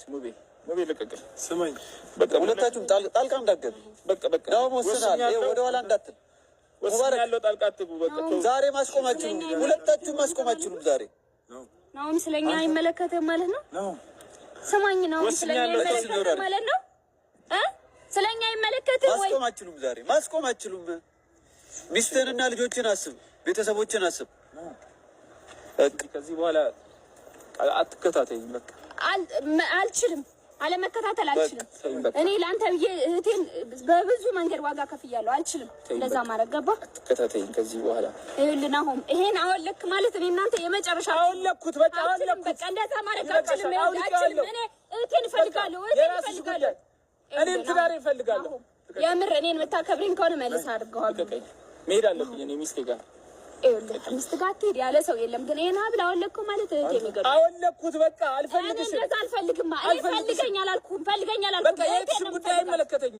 ሙቤ ለቀቀ። ስማኝ በቃ ሁለታችሁም ጣልቃ እንዳትገቡ። በቃ ያው ወሰናል። ወደ ኋላ እንዳትል ወሰናል። ያለው ጣልቃ አትግቡ። በቃ ዛሬ ማስቆማችሁ ሁለታችሁም ማስቆማችሁ ዛሬ ነው ስለኛ አይመለከተም ማለት ነው። ስማኝ ነው ስለኛ አይመለከተም ማለት ነው። ስለኛ አይመለከተም ወይ? ማስቆማችሁም ሚስትህንና ልጆችን አስብ፣ ቤተሰቦችን አስብ። ከዚህ በኋላ አትከታተይኝ። በቃ አልችልም፣ አለመከታተል አልችልም። እኔ ለአንተ ብዬ እህቴን በብዙ መንገድ ዋጋ ከፍያለሁ። አልችልም እንደዛ ማድረግ። ገባ? አትከታተይኝ ከዚህ በኋላ። ይኸውልህ አሁን ይሄን አወለክ ማለት እኔ እናንተ የመጨረሻ አወለኩት። በቃ አወለኩት። በቃ እንደዛ ማድረግ አልችልም። እኔ እህቴን እፈልጋለሁ፣ እህቴን እፈልጋለሁ። እኔም ትዳር እፈልጋለሁ። የምር እኔን የምታከብሪኝ ከሆነ መልስ አድርገዋለሁ። መሄድ አለብኝ እኔ ሚስቴ ጋር። ሚስት ጋር ትሄድ ያለ ሰው የለም። ግን ይሄን አብላ አወለኩ ማለት እህቴ የሚገርም አወለኩት። በቃ አልፈልግሽም። እኔ እንደዛ አልፈልግም። እኔ ፈልገኝ አላልኩም። በቃ የእህትሽን ጉዳይ አይመለከተኝም።